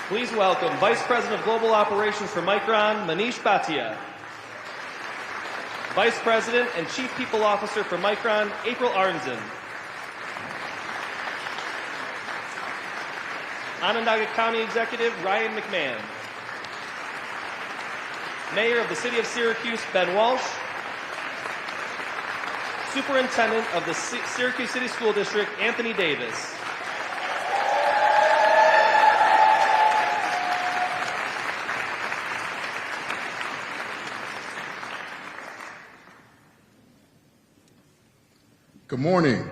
Please welcome Vice President of Global Operations for Micron, Manish Bhatia. Vice President and Chief People Officer for Micron, April Arnzen. Onondaga County Executive, Ryan McMahon. Mayor of the City of Syracuse, Ben Walsh. Superintendent of the Syracuse City School District, Anthony Davis. Good morning.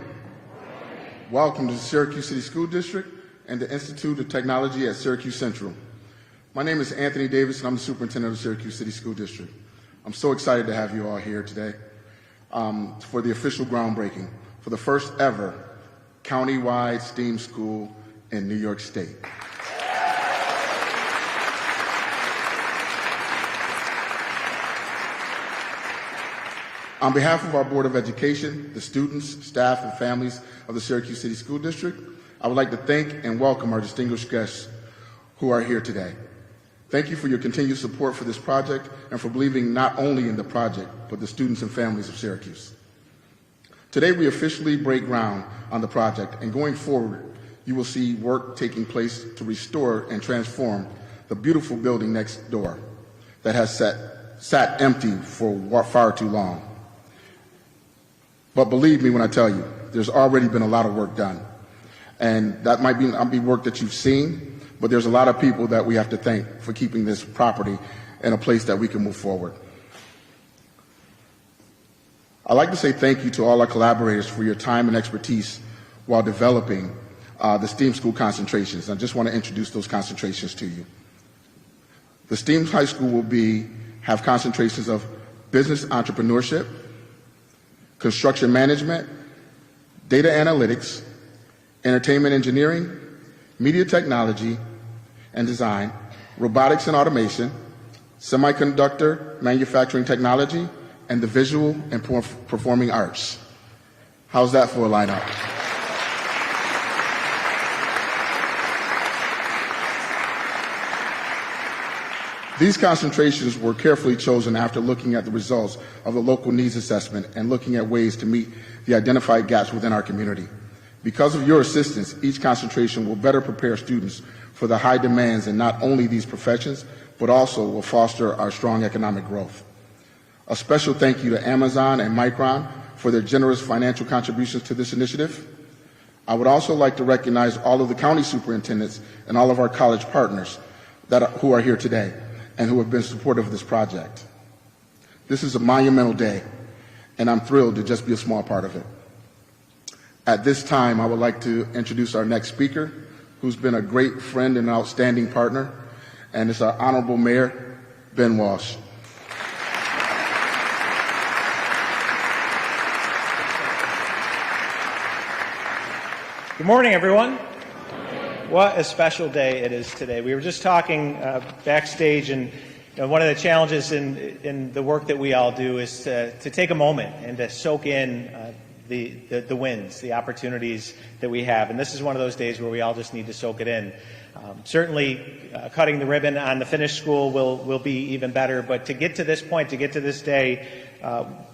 Welcome to the Syracuse City School District and the Institute of Technology at Syracuse Central. My name is Anthony Davis, and I'm the superintendent of the Syracuse City School District. I'm so excited to have you all here today for the official groundbreaking for the first ever county-wide STEAM school in New York State. On behalf of our Board of Education, the students, staff, and families of the Syracuse City School District, I would like to thank and welcome our distinguished guests who are here today. Thank you for your continued support for this project and for believing not only in the project, but the students and families of Syracuse. Today, we officially break ground on the project, and going forward, you will see work taking place to restore and transform the beautiful building next door that has sat empty for far too long. But believe me when I tell you, there's already been a lot of work done. And that might not be work that you've seen, but there's a lot of people that we have to thank for keeping this property in a place that we can move forward. I'd like to say thank you to all our collaborators for your time and expertise while developing the STEAM school concentrations. I just want to introduce those concentrations to you. The STEAM high school will have concentrations of business entrepreneurship, construction management, data analytics, entertainment engineering, media technology and design, robotics and automation, semiconductor manufacturing technology, and the visual and performing arts. How's that for a lineup? These concentrations were carefully chosen after looking at the results of the local needs assessment and looking at ways to meet the identified gaps within our community. Because of your assistance, each concentration will better prepare students for the high demands in not only these professions, but also will foster our strong economic growth. A special thank you to Amazon and Micron for their generous financial contributions to this initiative. I would also like to recognize all of the county superintendents and all of our college partners who are here today and who have been supportive of this project. This is a monumental day, and I'm thrilled to just be a small part of it. At this time, I would like to introduce our next speaker, who's been a great friend and an outstanding partner, and it's our Honorable Mayor, Ben Walsh. Good morning, everyone. What a special day it is today. We were just talking backstage, and one of the challenges in the work that we all do is to take a moment and to soak in the wins, the opportunities that we have. And this is one of those days where we all just need to soak it in. Certainly, cutting the ribbon on the finished school will be even better, but to get to this point, to get to this day,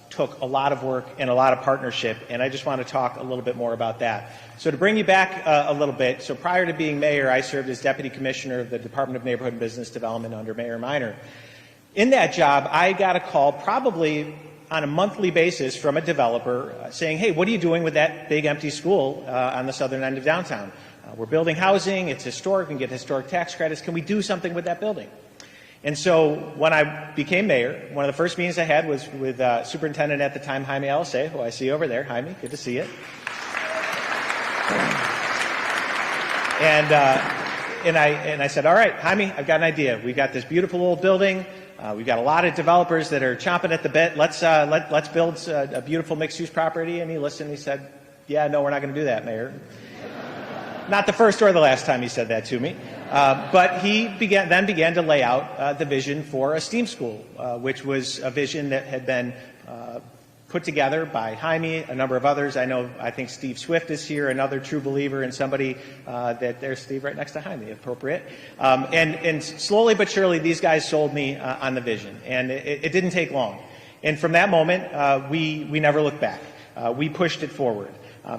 took a lot of work and a lot of partnership, and I just want to talk a little bit more about that. So to bring you back a little bit, so prior to being mayor, I served as Deputy Commissioner of the Department of Neighborhood and Business Development under Mayor Minor. In that job, I got a call probably on a monthly basis from a developer saying, hey, what are you doing with that big empty school on the southern end of downtown? We're building housing, it's historic, we can get historic tax credits, can we do something with that building? And so when I became mayor, one of the first meetings I had was with Superintendent at the time, Jaime Alisea, who I see over there. Jaime, good to see you. And I said, all right, Jaime, I've got an idea. We've got this beautiful old building. We've got a lot of developers that are chomping at the bit. Let's build a beautiful mixed-use property. And he listened. He said, yeah, no, we're not going to do that, Mayor. Not the first or the last time he said that to me. But he then began to lay out the vision for a STEAM school, which was a vision that had been put together by Jaime, a number of others. I think Steve Swift is here, another true believer, and somebody that there's Steve right next to Jaime, appropriate. And slowly but surely, these guys sold me on the vision, and it didn't take long. And from that moment, we never looked back. We pushed it forward.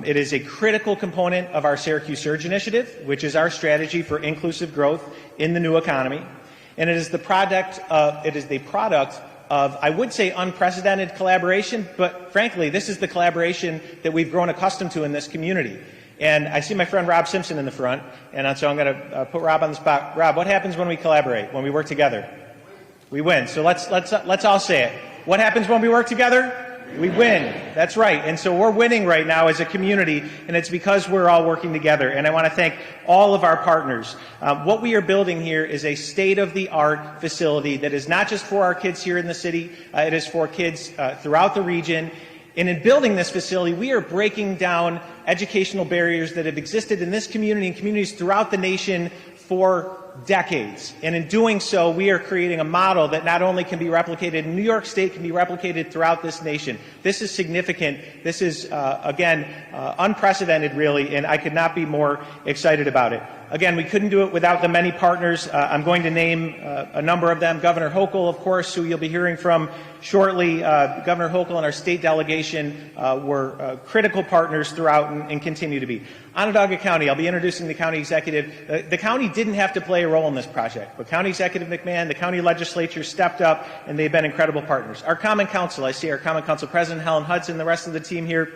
It is a critical component of our Syracuse Surge initiative, which is our strategy for inclusive growth in the new economy. And it is the product of, I would say, unprecedented collaboration, but frankly, this is the collaboration that we've grown accustomed to in this community. And I see my friend Rob Simpson in the front, and so I'm going to put Rob on the spot. Rob, what happens when we collaborate, when we work together? We win. So let's all say it. What happens when we work together? We win. That's right. And so we're winning right now as a community, and it's because we're all working together. And I want to thank all of our partners. What we are building here is a state-of-the-art facility that is not just for our kids here in the city, it is for kids throughout the region. And in building this facility, we are breaking down educational barriers that have existed in this community and communities throughout the nation for decades. And in doing so, we are creating a model that not only can be replicated in New York State, can be replicated throughout this nation. This is significant. This is, again, unprecedented, really, and I could not be more excited about it. Again, we couldn't do it without the many partners. I'm going to name a number of them. Governor Hochul, of course, who you'll be hearing from shortly. Governor Hochul and our state delegation were critical partners throughout and continue to be. Onondaga County, I'll be introducing the county executive. The county didn't have to play a role in this project, but County Executive McMahon, the county legislature stepped up, and they've been incredible partners. Our Common Council, I see our Common Council President, Helen Hudson, the rest of the team here,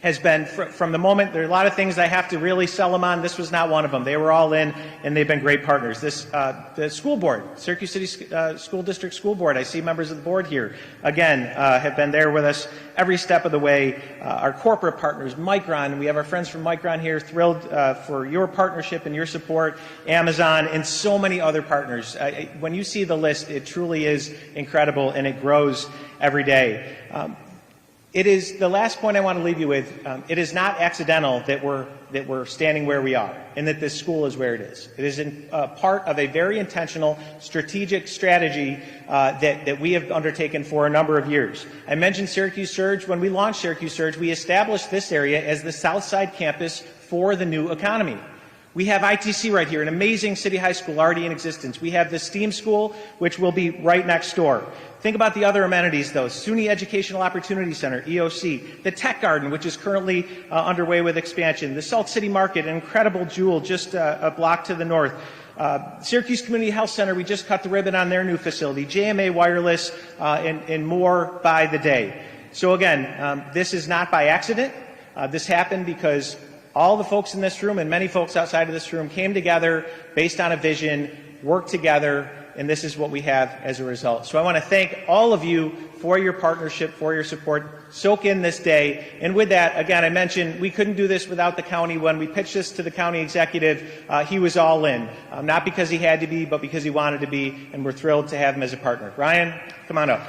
has been, from the moment, there are a lot of things I have to really sell them on. This was not one of them. They were all in, and they've been great partners. The school board, Syracuse City School District School Board, I see members of the board here, again, have been there with us every step of the way. Our corporate partners, Micron, we have our friends from Micron here, thrilled for your partnership and your support, Amazon, and so many other partners. When you see the list, it truly is incredible, and it grows every day. It is the last point I want to leave you with. It is not accidental that we're standing where we are, and that this school is where it is. It is part of a very intentional, strategic strategy that we have undertaken for a number of years. I mentioned Syracuse Surge. When we launched Syracuse Surge, we established this area as the Southside campus for the new economy. We have ITC right here, an amazing city high school already in existence. We have the STEAM school, which will be right next door. Think about the other amenities, though. SUNY Educational Opportunity Center, EOC. The Tech Garden, which is currently underway with expansion. The Salt City Market, an incredible jewel just a block to the north. Syracuse Community Health Center, we just cut the ribbon on their new facility. JMA Wireless, and more by the day. So again, this is not by accident. This happened because all the folks in this room and many folks outside of this room came together based on a vision, worked together, and this is what we have as a result. So I want to thank all of you for your partnership, for your support. Soak in this day. And with that, again, I mentioned we couldn't do this without the county. When we pitched this to the county executive, he was all in. Not because he had to be, but because he wanted to be, and we're thrilled to have him as a partner. Ryan, come on up.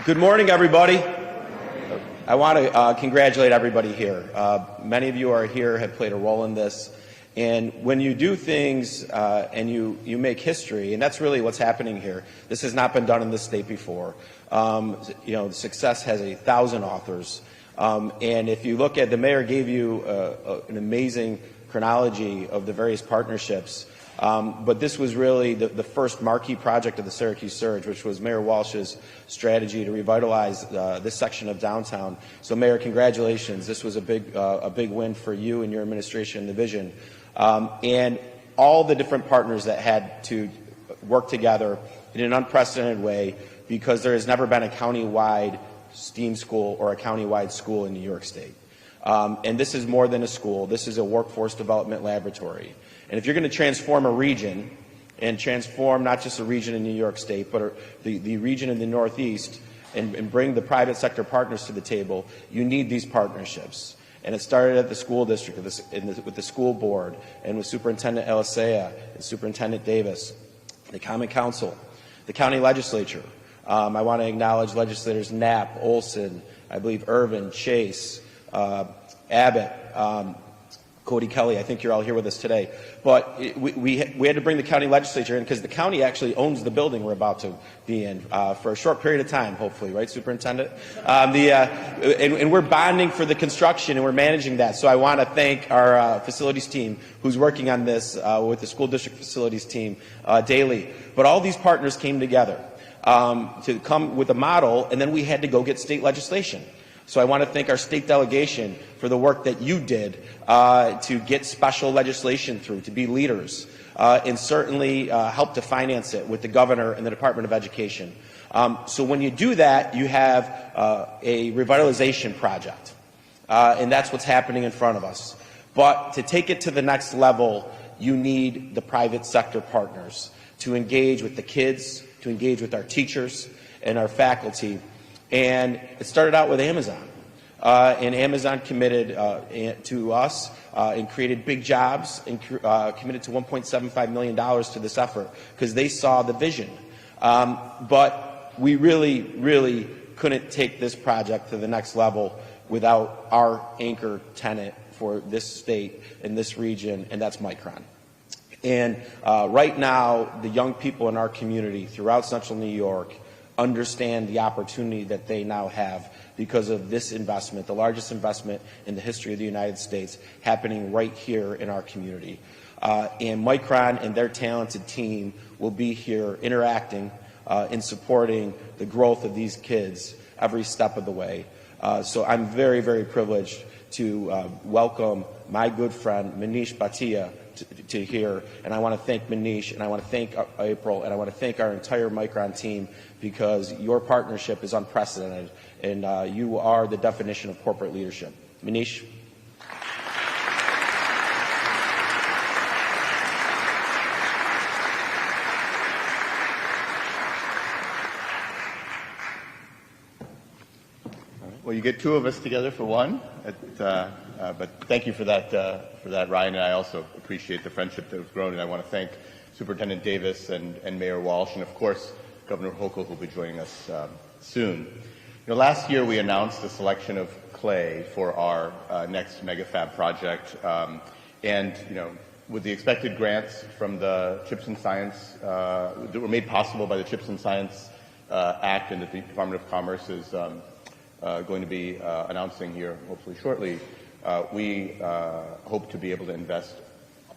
Good morning, everybody. I want to congratulate everybody here. Many of you are here, have played a role in this. And when you do things and you make history, and that's really what's happening here. This has not been done in this state before. Success has 1,000 authors. And if you look at, the mayor gave you an amazing chronology of the various partnerships. But this was really the first marquee project of the Syracuse Surge, which was Mayor Walsh's strategy to revitalize this section of downtown. So, Mayor, congratulations. This was a big win for you and your administration and the vision. And all the different partners that had to work together in an unprecedented way, because there has never been a county-wide STEAM school or a county-wide school in New York State. And this is more than a school. This is a workforce development laboratory. And if you're going to transform a region, and transform not just a region in New York State, but the region in the Northeast, and bring the private sector partners to the table, you need these partnerships. And it started at the school district, with the school board, and with Superintendent Elisea and Superintendent Davis, the Common Council, the county legislature. I want to acknowledge legislators Knapp, Olson, I believe Irvin, Chase, Abbott, Cody Kelly, I think you're all here with us today. But we had to bring the county legislature in because the county actually owns the building we're about to be in for a short period of time, hopefully, right, Superintendent? And we're bonding for the construction and we're managing that. So I want to thank our facilities team who's working on this with the school district facilities team daily. But all these partners came together to come with a model, and then we had to go get state legislation. So I want to thank our state delegation for the work that you did to get special legislation through, to be leaders, and certainly help to finance it with the governor and the Department of Education. So when you do that, you have a revitalization project, and that's what's happening in front of us. But to take it to the next level, you need the private sector partners to engage with the kids, to engage with our teachers and our faculty. And it started out with Amazon. And Amazon committed to us and created big jobs and committed to $1.75 million to this effort because they saw the vision. But we really couldn't take this project to the next level without our anchor tenant for this state and this region, and that's Micron. And right now, the young people in our community throughout Central New York understand the opportunity that they now have because of this investment, the largest investment in the history of the United States, happening right here in our community. And Micron and their talented team will be here interacting and supporting the growth of these kids every step of the way. So I'm very privileged to welcome my good friend Manish Bhatia to here, and I want to thank Manish, and I want to thank April, and I want to thank our entire Micron team because your partnership is unprecedented, and you are the definition of corporate leadership. Manish. Well, you get two of us together for one, but thank you for that, Ryan, and I also appreciate the friendship that has grown, and I want to thank Superintendent Davis and Mayor Walsh, and of course, Governor Hochul, who will be joining us soon. You know, last year we announced the selection of clay for our next megafab project, and you know, with the expected grants from the Chips and Science that were made possible by the Chips and Science Act, and that the Department of Commerce is going to be announcing here hopefully shortly, we hope to be able to invest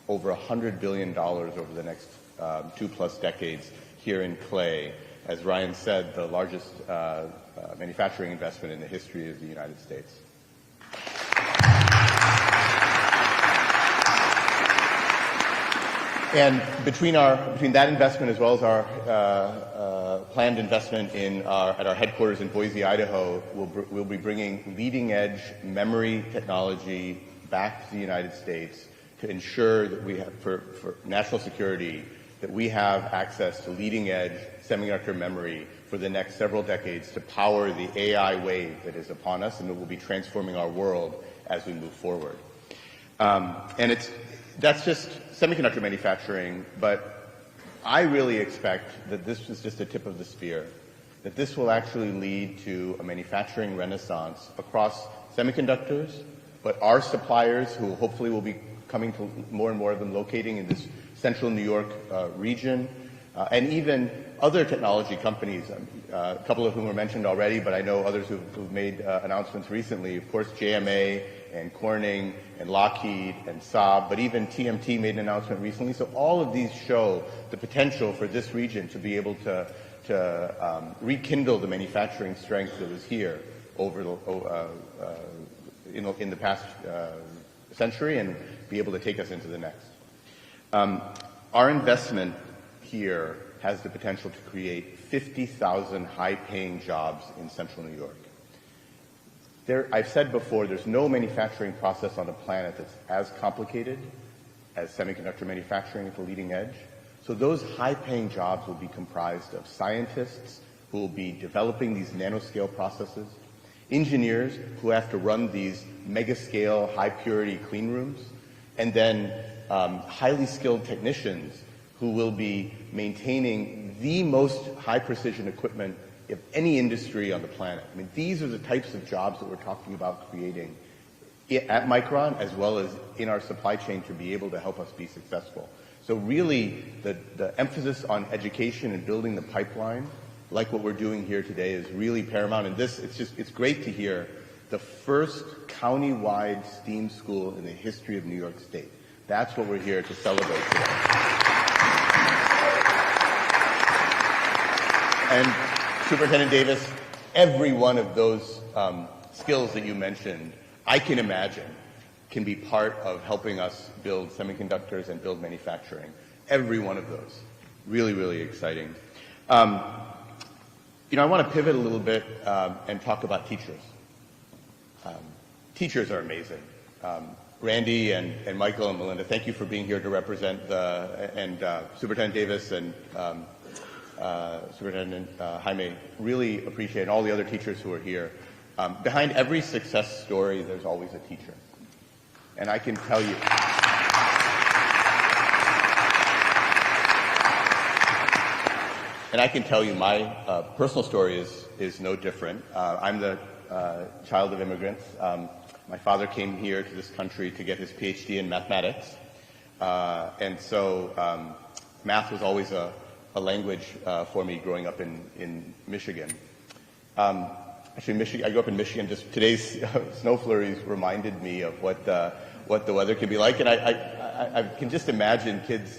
over $100 billion over the next 2+ decades here in clay. As Ryan said, the largest manufacturing investment in the history of the United States. And between that investment as well as our planned investment at our headquarters in Boise, Idaho, we'll be bringing leading-edge memory technology back to the United States to ensure that we have, for national security, that we have access to leading-edge semiconductor memory for the next several decades to power the AI wave that is upon us and that will be transforming our world as we move forward. And that's just semiconductor manufacturing, but I really expect that this is just the tip of the spear, that this will actually lead to a manufacturing renaissance across semiconductors, but our suppliers, who hopefully will be coming to more and more of them locating in this central New York region, and even other technology companies, a couple of whom were mentioned already, but I know others who've made announcements recently. Of course, JMA and Corning and Lockheed and Saab, but even TMT made an announcement recently. So all of these show the potential for this region to be able to rekindle the manufacturing strength that was here over in the past century and be able to take us into the next. Our investment here has the potential to create 50,000 high-paying jobs in central New York. I've said before, there's no manufacturing process on the planet that's as complicated as semiconductor manufacturing at the leading edge. So those high-paying jobs will be comprised of scientists who will be developing these nanoscale processes, engineers who have to run these mega-scale, high-purity clean rooms, and then highly skilled technicians who will be maintaining the most high-precision equipment of any industry on the planet. I mean, these are the types of jobs that we're talking about creating at Micron as well as in our supply chain to be able to help us be successful. So really, the emphasis on education and building the pipeline, like what we're doing here today, is really paramount. And it's great to hear the first county-wide STEAM school in the history of New York State. That's what we're here to celebrate today. And Superintendent Davis, every one of those skills that you mentioned, I can imagine, can be part of helping us build semiconductors and build manufacturing. Every one of those. Really, really exciting. I want to pivot a little bit and talk about teachers. Teachers are amazing. Randy and Michael and Melinda, thank you for being here to represent Superintendent Davis and Superintendent Jaime. Really appreciate it, and all the other teachers who are here. Behind every success story, there's always a teacher. And I can tell you, my personal story is no different. I'm the child of immigrants. My father came here to this country to get his PhD in mathematics. And so math was always a language for me growing up in Michigan. Actually, I grew up in Michigan. Just today's snow flurries reminded me of what the weather can be like. And I can just imagine kids.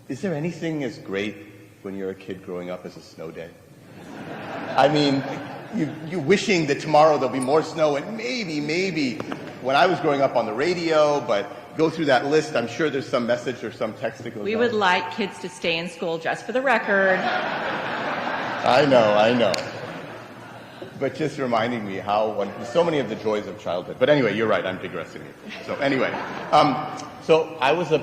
Is there anything as great when you're a kid growing up as a snow day? I mean, you wishing that tomorrow there'll be more snow, and maybe when I was growing up on the radio, but go through that list, I'm sure there's some message or some text that goes We on. would like kids to stay in school, just for the record. I know. But just reminding me so many of the joys of childhood. But anyway, you're right, I'm digressing. So anyway, so I was I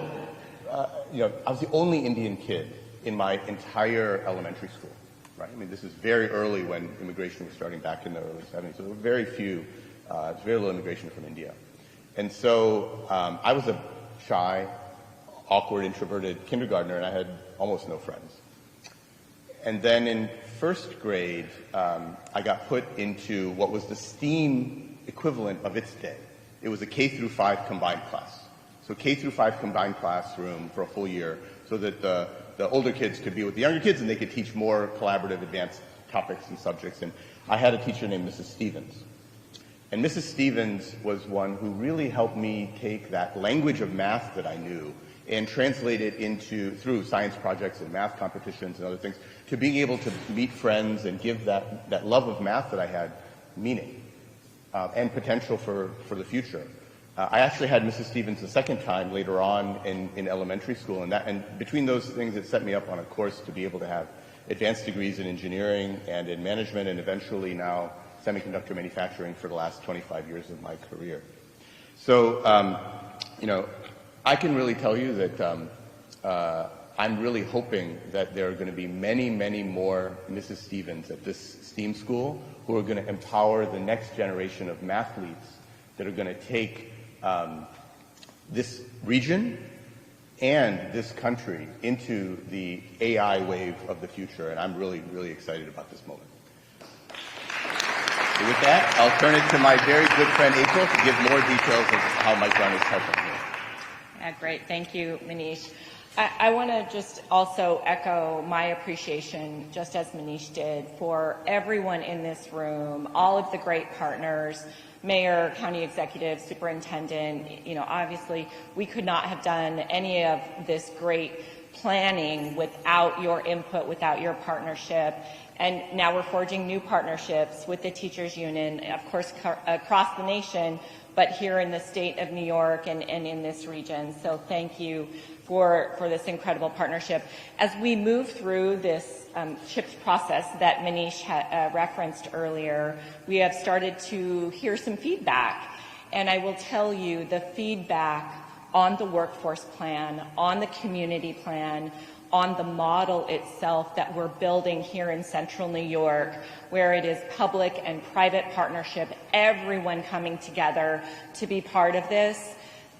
was the only Indian kid in my entire elementary school. Right? I mean, this is very early when immigration was starting back in the early 70s. So there were very little immigration from India. And so I was a shy, awkward, introverted kindergartner, and I had almost no friends. And then in first grade, I got put into what was the STEAM equivalent of its day. It was a K through 5 combined class. So K through 5 combined classroom for a full year, so that the older kids could be with the younger kids and they could teach more collaborative, advanced topics and subjects. And I had a teacher named Mrs. Stevens. And Mrs. Stevens was one who really helped me take that language of math that I knew and translate it through science projects and math competitions and other things, to being able to meet friends and give that love of math that I had meaning and potential for the future. I actually had Mrs. Stevens the second time later on in elementary school, and between those things, it set me up on a course to be able to have advanced degrees in engineering and in management, and eventually now semiconductor manufacturing for the last 25 years of my career. So, I can really tell you that I'm really hoping that there are going to be many, many more Mrs. Stevens at this STEAM school who are going to empower the next generation of mathletes that are going to take this region and this country into the AI wave of the future, and I'm really, really excited about this moment. So with that, I'll turn it to my very good friend April to give more details of how Micron is helping here. Great. Thank you, Manish. I want to just also echo my appreciation, just as Manish did, for everyone in this room, all of the great partners, mayor, county executive, superintendent. Obviously, we could not have done any of this great planning without your input, without your partnership. And now we're forging new partnerships with the teachers union, of course, across the nation, but here in the state of New York and in this region. So thank you for this incredible partnership. As we move through this CHIPS process that Manish referenced earlier, we have started to hear some feedback. And I will tell you, the feedback on the workforce plan, on the community plan, on the model itself that we're building here in central New York, where it is public and private partnership, everyone coming together to be part of this,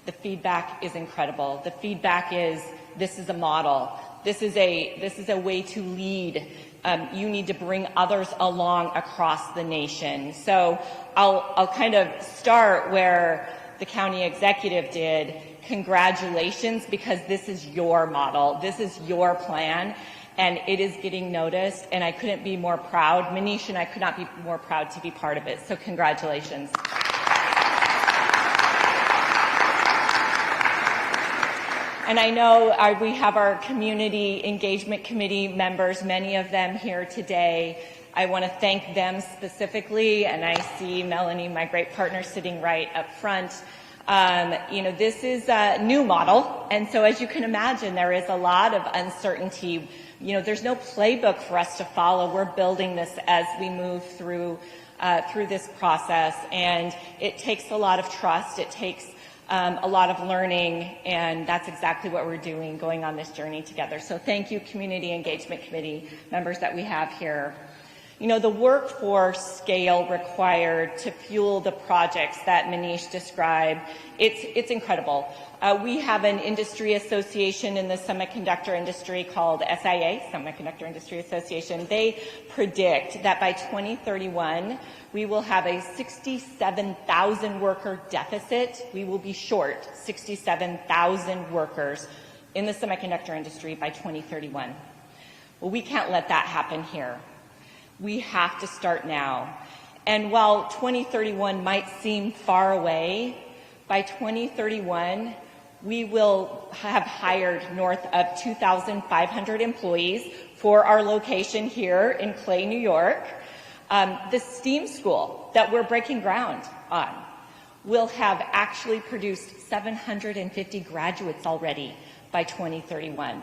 the feedback is incredible. The feedback is, this is a model. This is a way to lead. you need to bring others along across the nation. So I'll kind of start where the county executive did. Congratulations, because this is your model. This is your plan, and it is getting noticed, and I couldn't be more proud. Manish and I could not be more proud to be part of it, so congratulations. And I know we have our community engagement committee members, many of them here today. I want to thank them specifically, and I see Melanie, my great partner, sitting right up front. This is a new model, and so as you can imagine, there is a lot of uncertainty. There's no playbook for us to follow. We're building this as we move through this process, and it takes a lot of trust. It takes a lot of learning, and that's exactly what we're doing, going on this journey together. So thank you, Community Engagement Committee members that we have here. The workforce scale required to fuel the projects that Manish described, it's incredible. We have an industry association in the semiconductor industry called SIA, Semiconductor Industry Association. They predict that by 2031, we will have a 67,000 worker deficit. We will be short 67,000 workers in the semiconductor industry by 2031. Well, we can't let that happen here. We have to start now. And while 2031 might seem far away, by 2031, we will have hired north of 2,500 employees for our location here in Clay, New York. The STEAM school that we're breaking ground on will have actually produced 750 graduates already by 2031.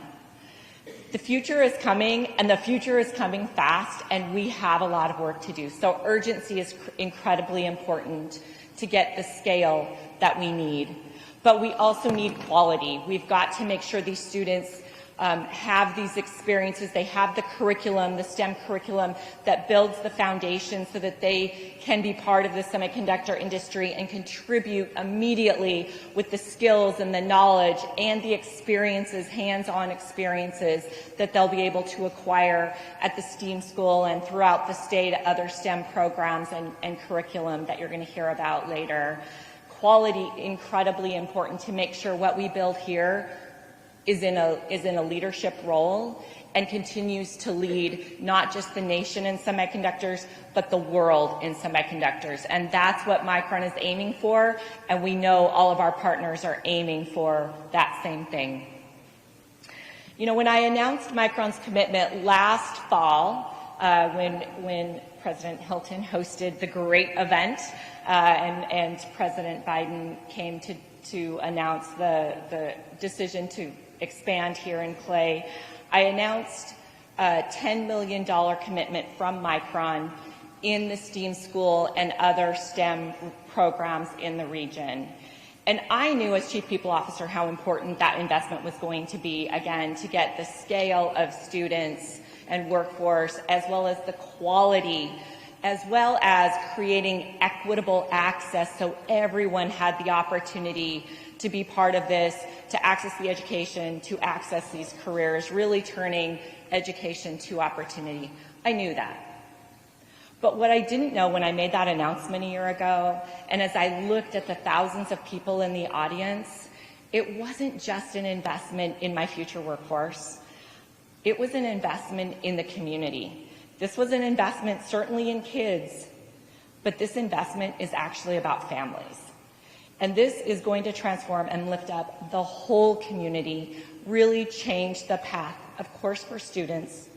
The future is coming, and the future is coming fast, and we have a lot of work to do. So urgency is incredibly important to get the scale that we need. But we also need quality. We've got to make sure these students have these experiences. They have the curriculum, the STEM curriculum that builds the foundation so that they can be part of the semiconductor industry and contribute immediately with the skills and the knowledge and the experiences, hands-on experiences that they'll be able to acquire at the STEAM school and throughout the state, other STEM programs and curriculum that you're going to hear about later. Quality, incredibly important to make sure what we build here is in a leadership role and continues to lead not just the nation in semiconductors, but the world in semiconductors. And that's what Micron is aiming for, and we know all of our partners are aiming for that same thing. When I announced Micron's commitment last fall, when President Hilton hosted the great event, and President Biden came to announce the decision to expand here in Clay, I announced a $10 million commitment from Micron in the STEAM school and other STEM programs in the region. And I knew as Chief People Officer how important that investment was going to be, again, to get the scale of students and workforce, as well as the quality, as well as creating equitable access so everyone had the opportunity to be part of this, to access the education, to access these careers, really turning education to opportunity. I knew that. But what I didn't know when I made that announcement a year ago, and as I looked at the thousands of people in the audience, it wasn't just an investment in my future workforce. It was an investment in the community. This was an investment certainly in kids, but this investment is actually about families. And this is going to transform and lift up the whole community, really change the path, of course, for students,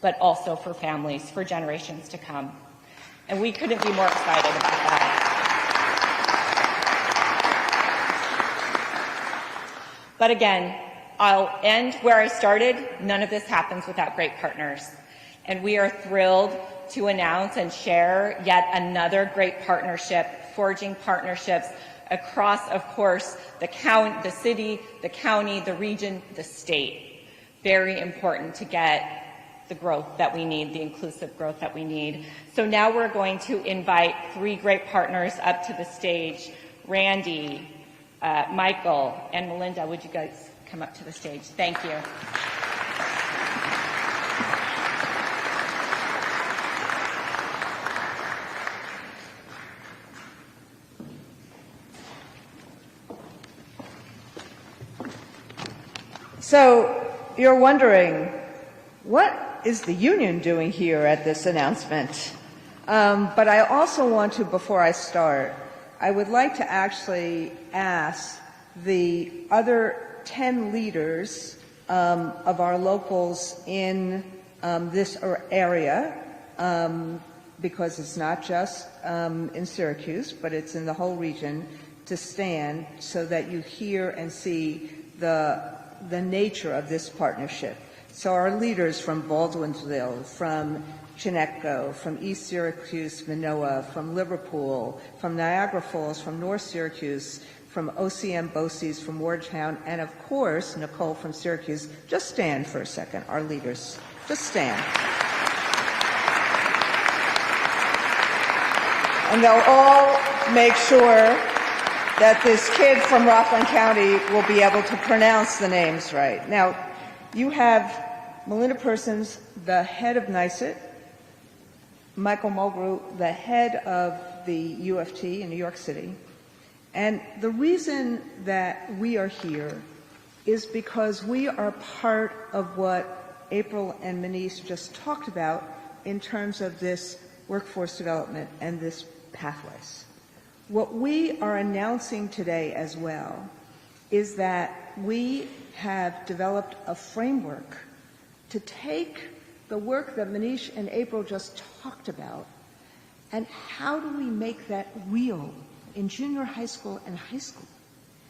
but also for families, for generations to come. And we couldn't be more excited about that. But again, I'll end where I started. None of this happens without great partners. And we are thrilled to announce and share yet another great partnership, forging partnerships across, of course, the city, the county, the region, the state. Very important to get the growth that we need, the inclusive growth that we need. So now we're going to invite three great partners up to the stage. Randy, Michael, and Melinda, would you guys come up to the stage? Thank you. So you're wondering, what is the union doing here at this announcement? But I also want to, before I start, I would like to actually ask the other 10 leaders of our locals in this area, because it's not just in Syracuse, but it's in the whole region, to stand so that you hear and see the nature of this partnership. So our leaders from Baldwinsville, from Chinecko, from East Syracuse, Manoa, from Liverpool, from Niagara Falls, from North Syracuse, from OCM BOCES, from Wardtown, and of course, Nicole from Syracuse. Just stand for a second, our leaders. Just stand. And they'll all make sure that this kid from Rockland County will be able to pronounce the names right. Now, you have Melinda Persons, the head of NYSET, Michael Mulgrew, the head of the UFT in New York City. And the reason that we are here is because we are part of what April and Manish just talked about in terms of this workforce development and this pathways. What we are announcing today as well is that we have developed a framework to take the work that Manish and April just talked about, and how do we make that real in junior high school and high school?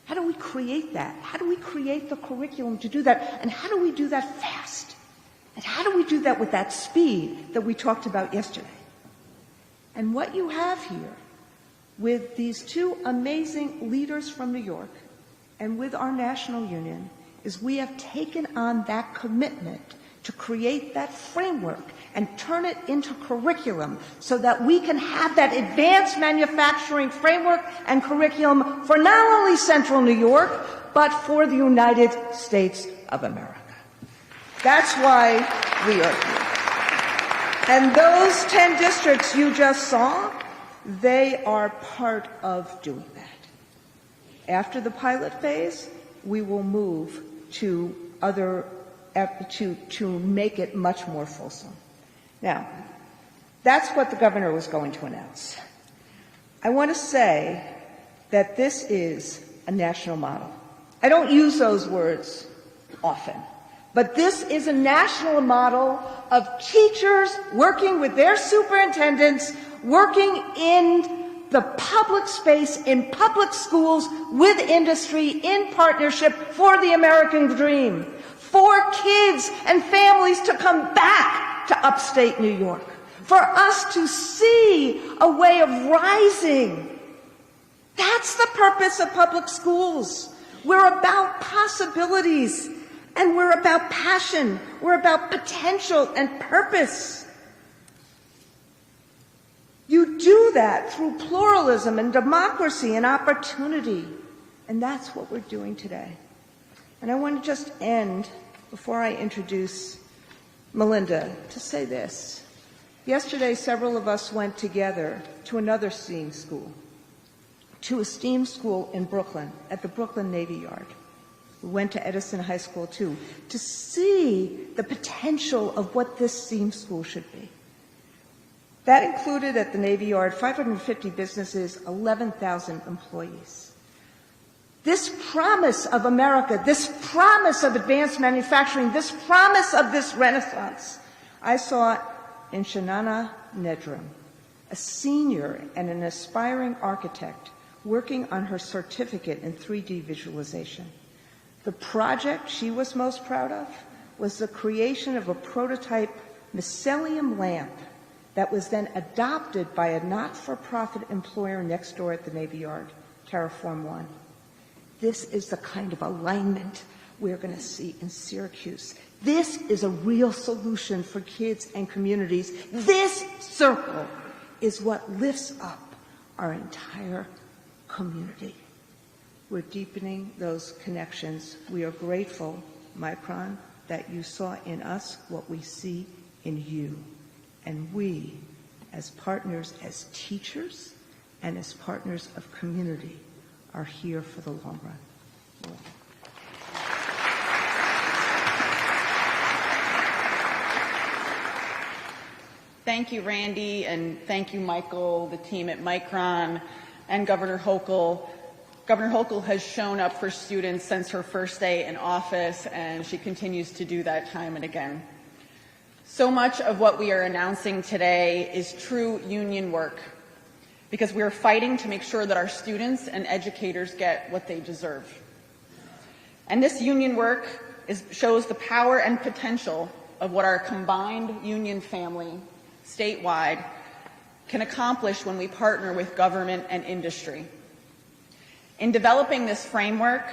How do we create that? How do we create the curriculum to do that? And how do we do that fast? And how do we do that with that speed that we talked about yesterday? And what you have here with these two amazing leaders from New York and with our national union is we have taken on that commitment to create that framework and turn it into curriculum so that we can have that advanced manufacturing framework and curriculum for not only Central New York, but for the United States of America. That's why we are here. And those 10 districts you just saw, they are part of doing that. After the pilot phase, we will move to other to make it much more fulsome. Now, that's what the governor was going to announce. I want to say that this is a national model. I don't use those words often, but this is a national model of teachers working with their superintendents, working in the public space, in public schools, with industry, in partnership for the American dream, for kids and families to come back to upstate New York, for us to see a way of rising. That's the purpose of public schools. We're about possibilities, and we're about passion. We're about potential and purpose. You do that through pluralism and democracy and opportunity, and that's what we're doing today. And I want to just end, before I introduce Melinda, to say this. Yesterday, several of us went together to another STEAM school, to a STEAM school in Brooklyn, at the Brooklyn Navy Yard. We went to Edison High School, too, to see the potential of what this STEAM school should be. That included, at the Navy Yard, 550 businesses, 11,000 employees. This promise of America, this promise of advanced manufacturing, this promise of this renaissance, I saw in Shanana Nedram, a senior and an aspiring architect working on her certificate in 3D visualization. The project she was most proud of was the creation of a prototype mycelium lamp that was then adopted by a not-for-profit employer next door at the Navy Yard, Terraform One. This is the kind of alignment we're going to see in Syracuse. This is a real solution for kids and communities. This circle is what lifts up our entire community. We're deepening those connections. We are grateful, Micron, that you saw in us what we see in you. And we, as partners, as teachers, and as partners of community, are here for the long run. thank you, Randy, and thank you, Michael, the team at Micron, and Governor Hochul. Governor Hochul has shown up for students since her first day in office, and she continues to do that time and again. So much of what we are announcing today is true union work, because we are fighting to make sure that our students and educators get what they deserve. And this union work shows the power and potential of what our combined union family, statewide, can accomplish when we partner with government and industry. In developing this framework,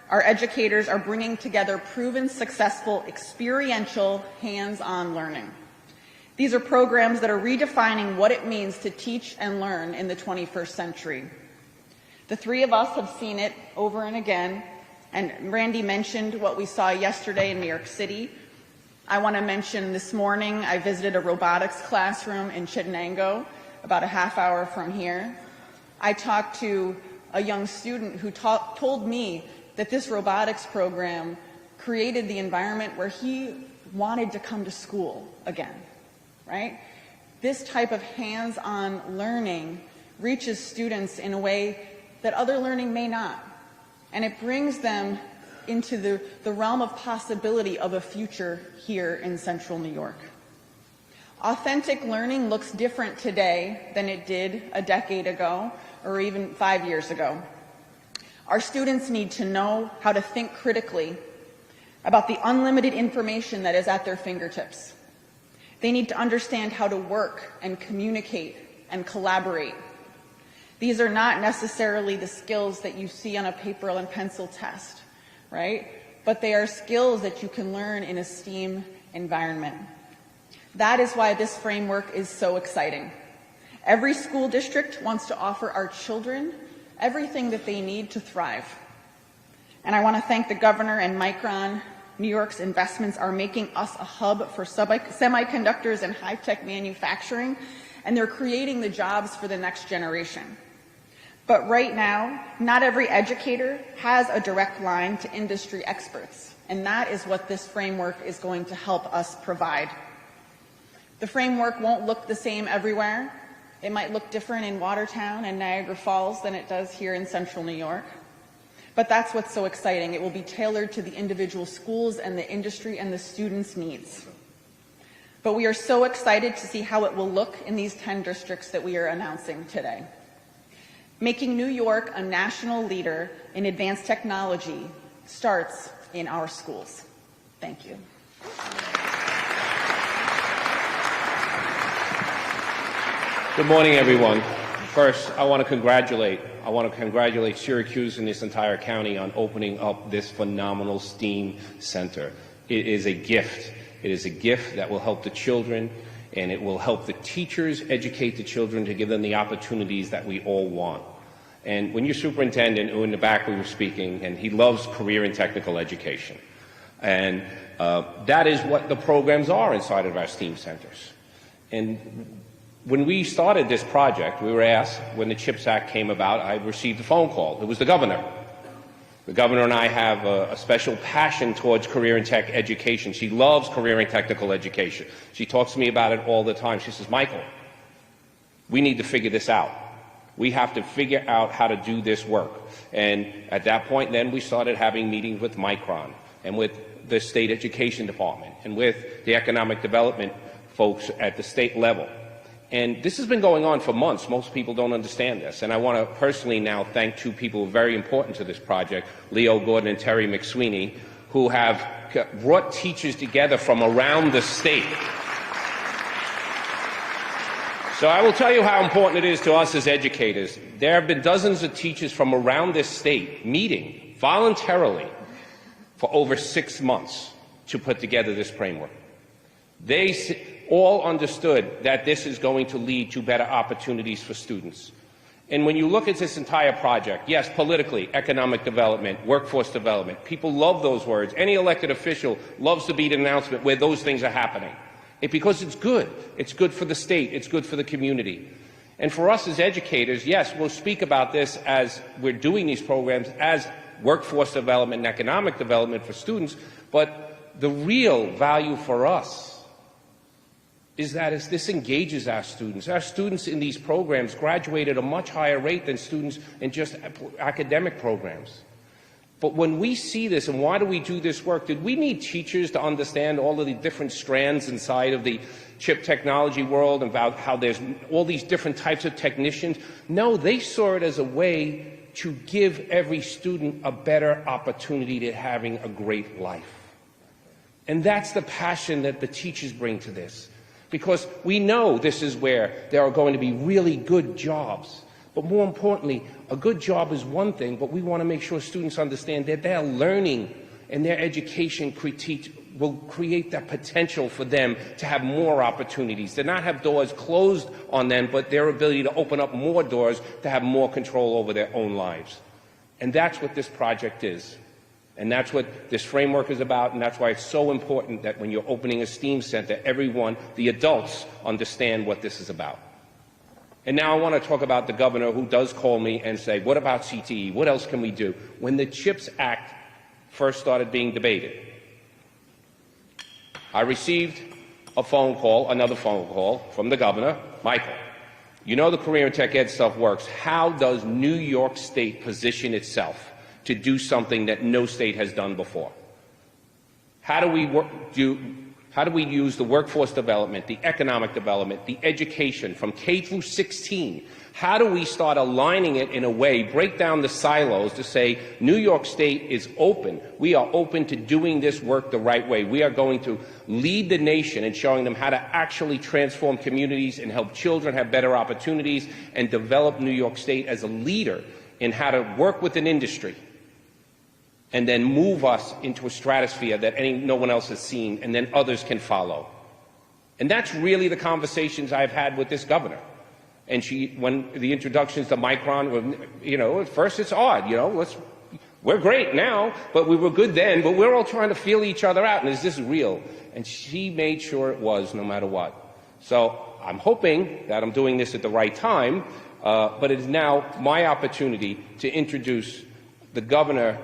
our educators are bringing together proven successful experiential hands-on learning. These are programs that are redefining what it means to teach and learn in the 21st century. The three of us have seen it over and again, and Randy mentioned what we saw yesterday in New York City. I want to mention this morning I visited a robotics classroom in Chittenango, about a half hour from here. I talked to a young student who told me that this robotics program created the environment where he wanted to come to school again, right? This type of hands-on learning reaches students in a way that other learning may not, and it brings them into the realm of possibility of a future here in Central New York. Authentic learning looks different today than it did a decade ago or even 5 years ago. Our students need to know how to think critically about the unlimited information that is at their fingertips. They need to understand how to work and communicate and collaborate. These are not necessarily the skills that you see on a paper and pencil test, right? But they are skills that you can learn in a STEAM environment. That is why this framework is so exciting. Every school district wants to offer our children everything that they need to thrive. And I want to thank the governor and Micron. New York's investments are making us a hub for semiconductors and high-tech manufacturing, and they're creating the jobs for the next generation. But right now, not every educator has a direct line to industry experts, and that is what this framework is going to help us provide. The framework won't look the same everywhere. It might look different in Watertown and Niagara Falls than it does here in Central New York. But that's what's so exciting. It will be tailored to the individual schools and the industry and the students' needs. But we are so excited to see how it will look in these 10 districts that we are announcing today. Making New York a national leader in advanced technology starts in our schools. Thank you. Good morning, everyone. First, I want to congratulate Syracuse and this entire county on opening up this phenomenal STEAM center. It is a gift. It is a gift that will help the children, and it will help the teachers educate the children to give them the opportunities that we all want. And when your superintendent, who in the back we were speaking, and he loves career and technical education. And that is what the programs are inside of our STEAM centers. And when we started this project, we were asked, when the CHIPS Act came about, I received a phone call. It was the governor. The governor and I have a special passion towards career and tech education. She loves career and technical education. She talks to me about it all the time. She says, Michael, we need to figure this out. We have to figure out how to do this work. And at that point, then, we started having meetings with Micron and with the state education department and with the economic development folks at the state level. And this has been going on for months. Most people don't understand this. And I want to personally now thank two people very important to this project, Leo Gordon and Terry McSweeney, who have brought teachers together from around the state. So I will tell you how important it is to us as educators. There have been dozens of teachers from around this state meeting voluntarily for over 6 months to put together this framework. They all understood that this is going to lead to better opportunities for students. And when you look at this entire project, yes, politically, economic development, workforce development, people love those words. Any elected official loves to beat an announcement where those things are happening. Because it's good. It's good for the state. It's good for the community. And for us as educators, yes, we'll speak about this as we're doing these programs as workforce development and economic development for students, but the real value for us is that this engages our students. Our students in these programs graduate at a much higher rate than students in just academic programs. But when we see this, and why do we do this work? Did we need teachers to understand all of the different strands inside of the chip technology world, about how there's all these different types of technicians? No, they saw it as a way to give every student a better opportunity to having a great life. And that's the passion that the teachers bring to this. Because we know this is where there are going to be really good jobs. But more importantly, a good job is one thing, but we want to make sure students understand that their learning and their education will create that potential for them to have more opportunities, to not have doors closed on them, but their ability to open up more doors to have more control over their own lives. And that's what this project is. And that's what this framework is about, and that's why it's so important that when you're opening a STEAM center, everyone, the adults, understand what this is about. And now I want to talk about the governor who does call me and say, what about CTE? What else can we do? When the CHIPS Act first started being debated, I received another phone call from the governor, Michael. You know the career and tech ed stuff works. How does New York State position itself to do something that no state has done before? How do we use the workforce development, the economic development, the education from K through 16? How do we start aligning it in a way, break down the silos to say New York State is open. We are open to doing this work the right way. We are going to lead the nation in showing them how to actually transform communities and help children have better opportunities and develop New York State as a leader in how to work with an industry and then move us into a stratosphere that no one else has seen, and then others can follow. And that's really the conversations I've had with this governor. And when the introductions to Micron were, at first it's odd, we're great now, but we were good then, but we're all trying to feel each other out, and is this real? And she made sure it was, no matter what. So I'm hoping that I'm doing this at the right time, but it is now my opportunity to introduce the governor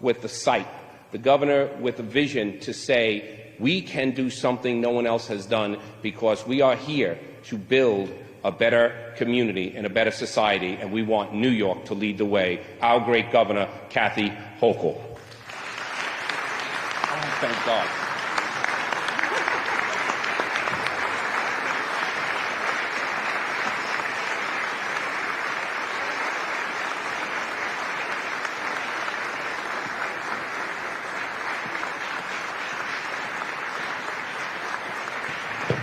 with the sight, the governor with a vision to say we can do something no one else has done, because we are here to build a better community and a better society, and we want New York to lead the way. Our great governor, Kathy Hochul. Oh, thank God.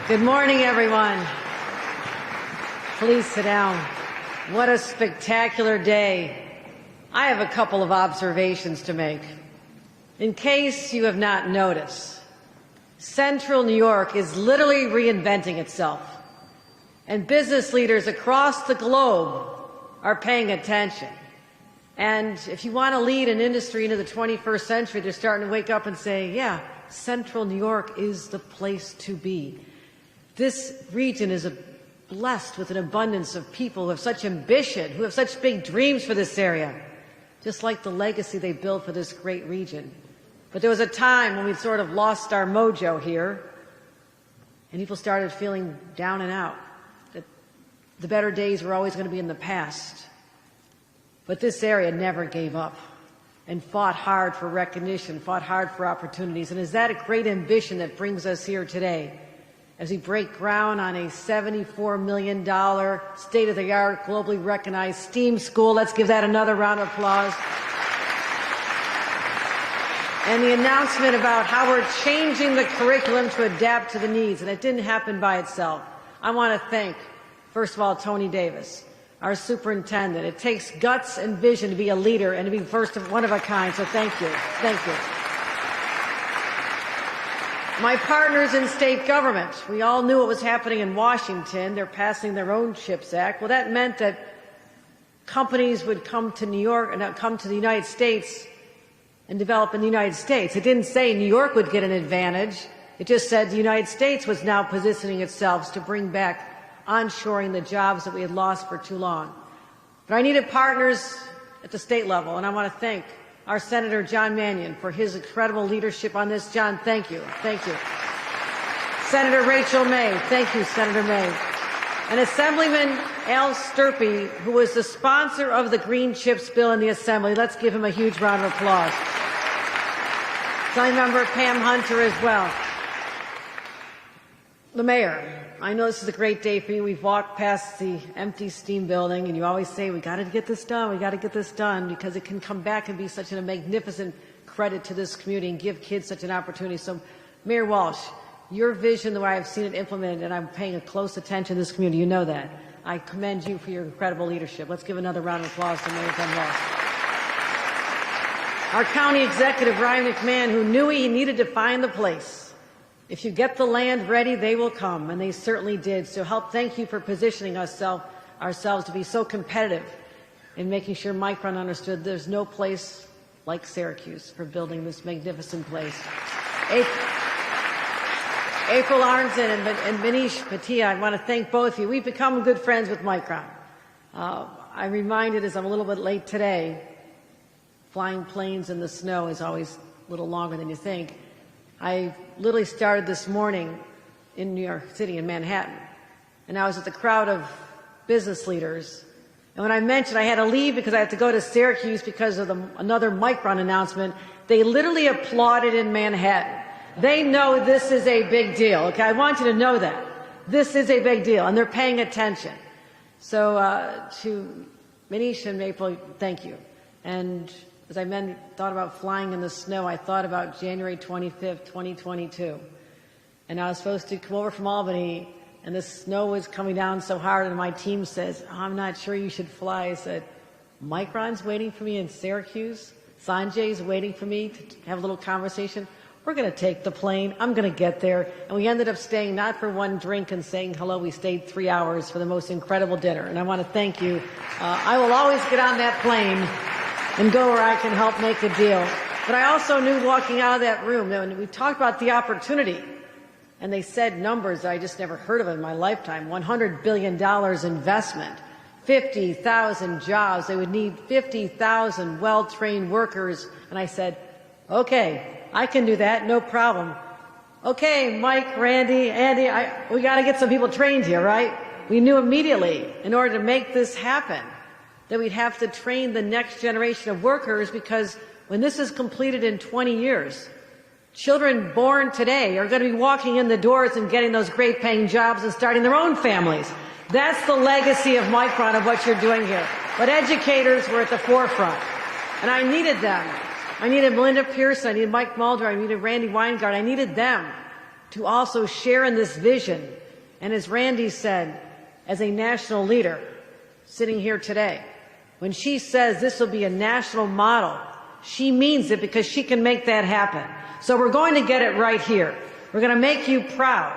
Good morning, everyone. Please sit down. What a spectacular day. I have a couple of observations to make. In case you have not noticed, Central New York is literally reinventing itself, and business leaders across the globe are paying attention. And if you want to lead an industry into the 21st century, they're starting to wake up and say, yeah, Central New York is the place to be. This region is blessed with an abundance of people who have such ambition, who have such big dreams for this area, just like the legacy they built for this great region. But there was a time when we sort of lost our mojo here, and people started feeling down and out, that the better days were always going to be in the past. But this area never gave up and fought hard for recognition, fought hard for opportunities. And is that a great ambition that brings us here today as we break ground on a $74 million state-of-the-art, globally recognized STEAM school? Let's give that another round of applause. And the announcement about how we're changing the curriculum to adapt to the needs. And it didn't happen by itself. I want to thank, first of all, Tony Davis, our superintendent. It takes guts and vision to be a leader and to be one of a kind. So thank you. Thank you. My partners in state government, we all knew what was happening in Washington. They're passing their own CHIPS Act. Well, that meant that companies would come to New York and come to the United States and develop in the United States. It didn't say New York would get an advantage. It just said the United States was now positioning itself to bring back onshoring the jobs that we had lost for too long. But I needed partners at the state level, and I want to thank our Senator John Mannion for his incredible leadership on this. John, thank you. Thank you. Senator Rachel May. Thank you, Senator May. And Assemblyman Al Sturpey, who was the sponsor of the Green Chips bill in the Assembly. Let's give him a huge round of applause. Assemblymember Pam Hunter as well. The Mayor, I know this is a great day for you. We've walked past the empty steam building, and you always say, we got to get this done, we got to get this done, because it can come back and be such a magnificent credit to this community and give kids such an opportunity. So, Mayor Walsh, your vision, the way I've seen it implemented, and I'm paying a close attention to this community, you know that. I commend you for your incredible leadership. Let's give another round of applause to Mayor Ken Walsh. Our county executive, Ryan McMahon, who knew he needed to find the place. If you get the land ready, they will come, and they certainly did. So thank you for positioning ourselves to be so competitive in making sure Micron understood there's no place like Syracuse for building this magnificent place. April Arnzen and Manish Patia, I want to thank both of you. We've become good friends with Micron. I'm reminded, as I'm a little bit late today, flying planes in the snow is always a little longer than you think. I literally started this morning in New York City, in Manhattan, and I was with a crowd of business leaders. And when I mentioned I had to leave because I had to go to Syracuse because of another Micron announcement, they literally applauded in Manhattan. They know this is a big deal. Okay, I want you to know that. This is a big deal, and they're paying attention. So to Manish and April, thank you. And as I thought about flying in the snow, I thought about January 25th, 2022. And I was supposed to come over from Albany, and the snow was coming down so hard, and my team says, I'm not sure you should fly. I said, Micron's waiting for me in Syracuse. Sanjay's waiting for me to have a little conversation. We're going to take the plane. I'm going to get there. And we ended up staying not for one drink and saying hello. We stayed 3 hours for the most incredible dinner. And I want to thank you. I will always get on that plane and go where I can help make a deal. But I also knew walking out of that room, when we talked about the opportunity, and they said numbers I just never heard of in my lifetime, $100 billion investment, 50,000 jobs. They would need 50,000 well-trained workers. And I said, okay, I can do that, no problem. Okay, Mike, Randy, Andy, we got to get some people trained here, right? We knew immediately, in order to make this happen, that we'd have to train the next generation of workers, because when this is completed in 20 years, children born today are going to be walking in the doors and getting those great paying jobs and starting their own families. That's the legacy of Micron, of what you're doing here. But educators were at the forefront, and I needed them. I needed Melinda Pearson, I needed Mike Mulder, I needed Randy Weingart, I needed them to also share in this vision. And as Randy said, as a national leader sitting here today, when she says this will be a national model, she means it, because she can make that happen. So we're going to get it right here. We're going to make you proud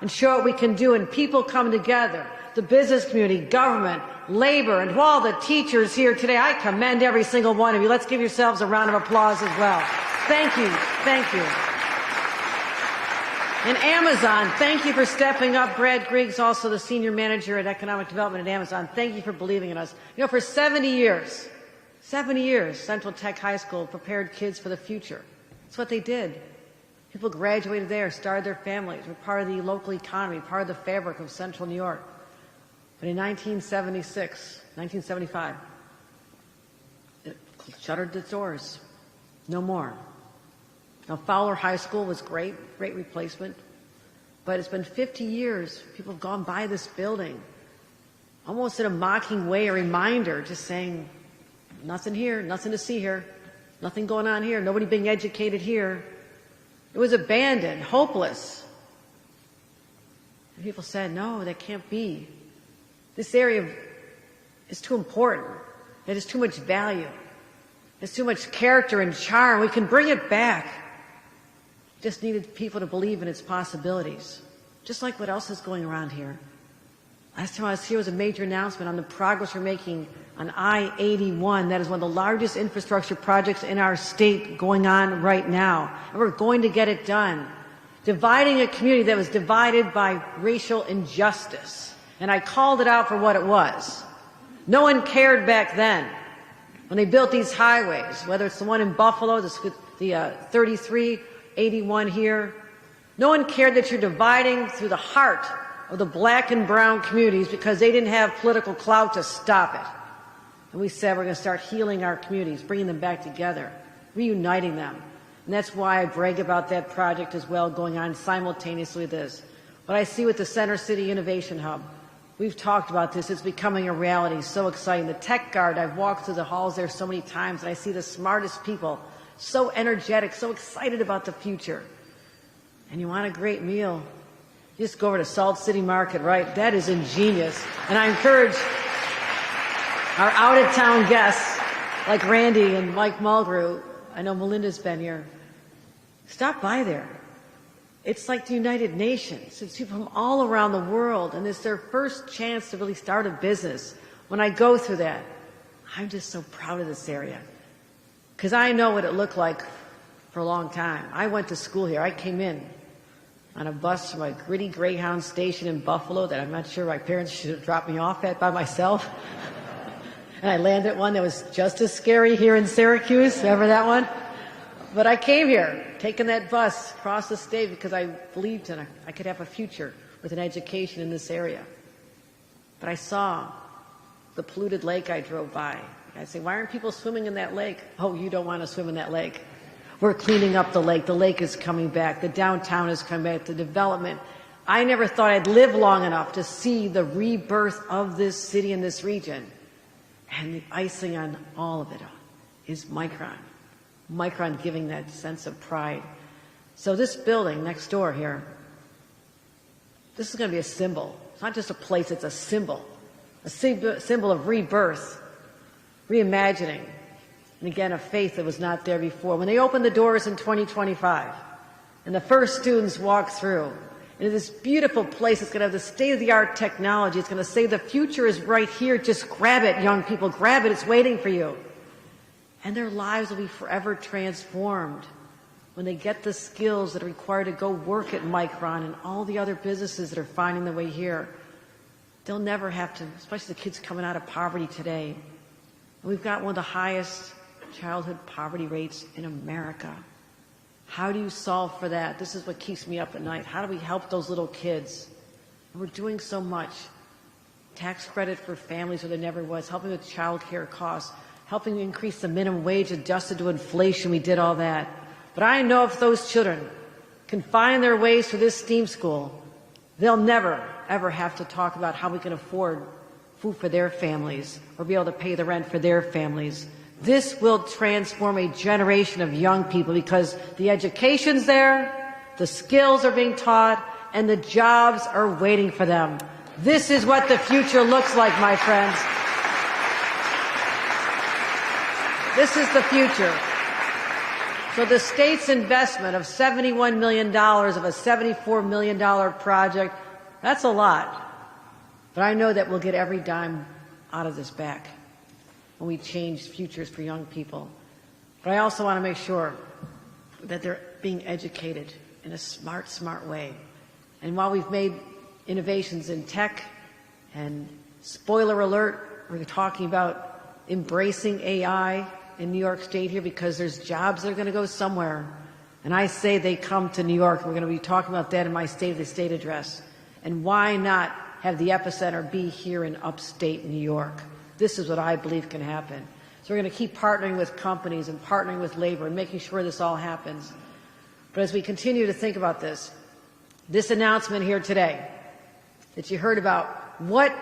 and show what we can do, and people come together, the business community, government, labor, and to all the teachers here today. I commend every single one of you. Let's give yourselves a round of applause as well. Thank you. Thank you. And Amazon, thank you for stepping up. Brad Griggs, also the senior manager at economic development at Amazon, thank you for believing in us. You know, for 70 years, Central Tech High School prepared kids for the future. That's what they did. People graduated there, started their families, were part of the local economy, part of the fabric of Central New York. But in 1975, it shuttered its doors. No more. Now, Fowler High School was great replacement. But it's been 50 years. People have gone by this building, almost in a mocking way, a reminder, just saying, nothing here, nothing to see here, nothing going on here, nobody being educated here. It was abandoned, hopeless. And people said, no, that can't be. This area is too important. It has too much value. There's too much character and charm. We can bring it back. Just needed people to believe in its possibilities. Just like what else is going around here. Last time I was here was a major announcement on the progress we're making on I-81. That is one of the largest infrastructure projects in our state going on right now. And we're going to get it done. Dividing a community that was divided by racial injustice. And I called it out for what it was. No one cared back then when they built these highways, whether it's the one in Buffalo, the 3381 here, No one cared that you're dividing through the heart of the black and brown communities because they didn't have political clout to stop it. And we said we're going to start healing our communities, bringing them back together, reuniting them. And that's why I brag about that project as well, going on simultaneously with this. What I see with the Center City Innovation Hub, we've talked about this, it's becoming a reality, so exciting. The Tech Guard, I've walked through the halls there so many times, and I see the smartest people, so energetic, so excited about the future. And you want a great meal, you just go over to Salt City Market, right? That is ingenious. And I encourage our out-of-town guests, like Randy and Mike Mulgrew, I know Melinda's been here, stop by there. It's like the United Nations. It's people from all around the world, and it's their first chance to really start a business. When I go through that, I'm just so proud of this area, because I know what it looked like for a long time. I went to school here. I came in on a bus from a gritty Greyhound station in Buffalo that I'm not sure my parents should have dropped me off at by myself. And I landed at one that was just as scary here in Syracuse. Remember that one? But I came here, taking that bus across the state because I believed in I could have a future with an education in this area. But I saw the polluted lake I drove by. I say, why aren't people swimming in that lake? Oh, you don't want to swim in that lake. We're cleaning up the lake. The lake is coming back. The downtown is coming back. The development. I never thought I'd live long enough to see the rebirth of this city and this region. And the icing on all of it is Micron. Micron giving that sense of pride. So this building next door here, this is going to be a symbol. It's not just a place, it's a symbol. A symbol of rebirth, reimagining, and again, a faith that was not there before. When they open the doors in 2025, and the first students walk through, into this beautiful place, it's going to have the state-of-the-art technology. It's going to say the future is right here. Just grab it, young people. Grab it. It's waiting for you. And their lives will be forever transformed when they get the skills that are required to go work at Micron and all the other businesses that are finding their way here. They'll never have to, especially the kids coming out of poverty today. And we've got one of the highest childhood poverty rates in America. How do you solve for that? This is what keeps me up at night. How do we help those little kids? And we're doing so much. Tax credit for families where there never was, helping with child care costs, helping increase the minimum wage adjusted to inflation. We did all that. But I know if those children can find their ways to this STEAM school, they'll never, ever have to talk about how we can afford food for their families or be able to pay the rent for their families. This will transform a generation of young people because the education's there, the skills are being taught, and the jobs are waiting for them. This is what the future looks like, my friends. This is the future. So the state's investment of $71 million of a $74 million project, that's a lot. But I know that we'll get every dime out of this back when we change futures for young people. But I also want to make sure that they're being educated in a smart way. And while we've made innovations in tech, and spoiler alert, we're talking about embracing AI in New York State here because there's jobs that are going to go somewhere. And I say they come to New York. We're going to be talking about that in my State of the State address. And why not have the epicenter be here in upstate New York? This is what I believe can happen. So we're going to keep partnering with companies and partnering with labor and making sure this all happens. But as we continue to think about this announcement here today that you heard about what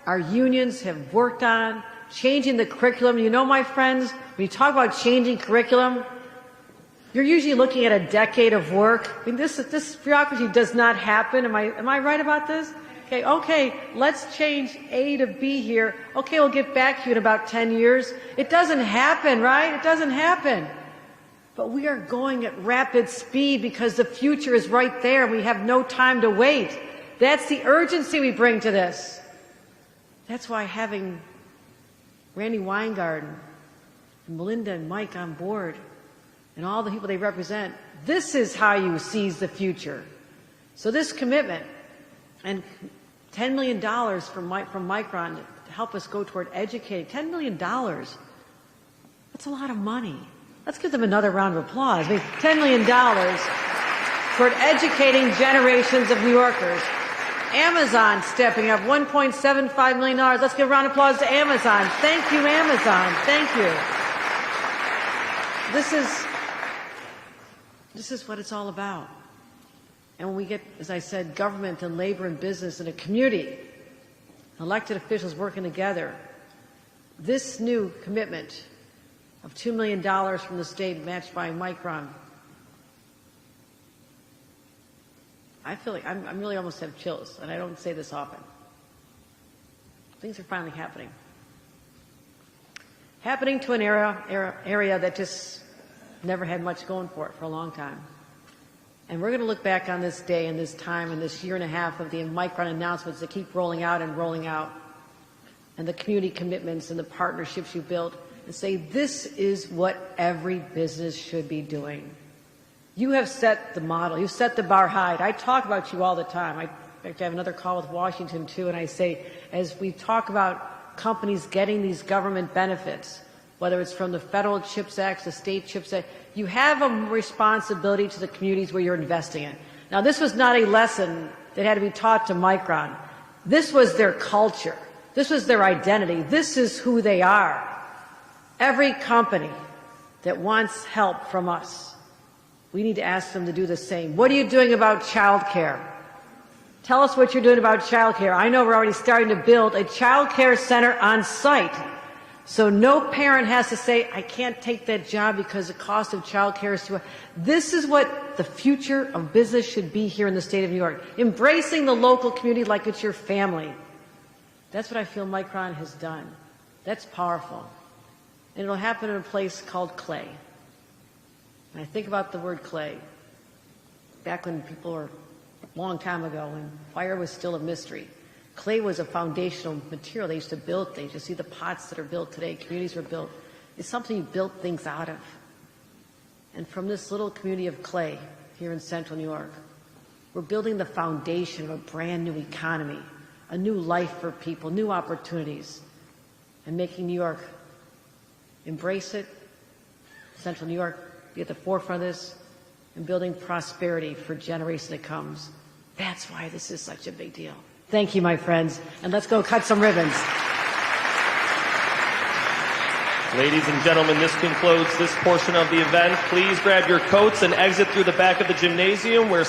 our unions have worked on, changing the curriculum. You know, my friends, when you talk about changing curriculum, you're usually looking at a decade of work. I mean, this bureaucracy does not happen. Am I right about this? Okay, let's change A to B here. Okay, we'll get back to you in about 10 years. It doesn't happen, right? It doesn't happen. But we are going at rapid speed because the future is right there. We have no time to wait. That's the urgency we bring to this. That's why having Randy Weingarten and Melinda and Mike on board and all the people they represent, this is how you seize the future. So this commitment and $10 million from Micron to help us go toward educating. $10 million. That's a lot of money. Let's give them another round of applause. I mean, $10 million toward educating generations of New Yorkers. Amazon stepping up, $1.75 million. Let's give a round of applause to Amazon. Thank you, Amazon. Thank you. This is what it's all about. And when we get, as I said, government and labor and business and a community, elected officials working together, this new commitment of $2 million from the state matched by Micron, I feel like I'm really almost have chills, and I don't say this often. Things are finally happening. Happening to an area that just never had much going for it for a long time. And we're going to look back on this day and this time and this year and a half of the Micron announcements that keep rolling out, and the community commitments and the partnerships you built, and say this is what every business should be doing. You have set the model. You've set the bar high. I talk about you all the time. In fact, I have another call with Washington, too, and I say, as we talk about companies getting these government benefits, whether it's from the federal CHIPS Act, the state CHIPS Act, you have a responsibility to the communities where you're investing in. Now, this was not a lesson that had to be taught to Micron. This was their culture. This was their identity. This is who they are. Every company that wants help from us, we need to ask them to do the same. What are you doing about child care? Tell us what you're doing about child care. I know we're already starting to build a child care center on site, so no parent has to say, I can't take that job because the cost of child care is too high. This is what the future of business should be here in the state of New York. Embracing the local community like it's your family. That's what I feel Micron has done. That's powerful. And it'll happen in a place called Clay. And I think about the word clay. Back when people were, a long time ago, when fire was still a mystery. Clay was a foundational material. They used to build things. You see the pots that are built today, communities were built. It's something you built things out of. And from this little community of clay here in central New York, we're building the foundation of a brand new economy, a new life for people, new opportunities, and making New York embrace it, central New York be at the forefront of this, and building prosperity for generations that comes. That's why this is such a big deal. Thank you, my friends, and let's go cut some ribbons. Ladies and gentlemen, this concludes this portion of the event. Please grab your coats and exit through the back of the gymnasium where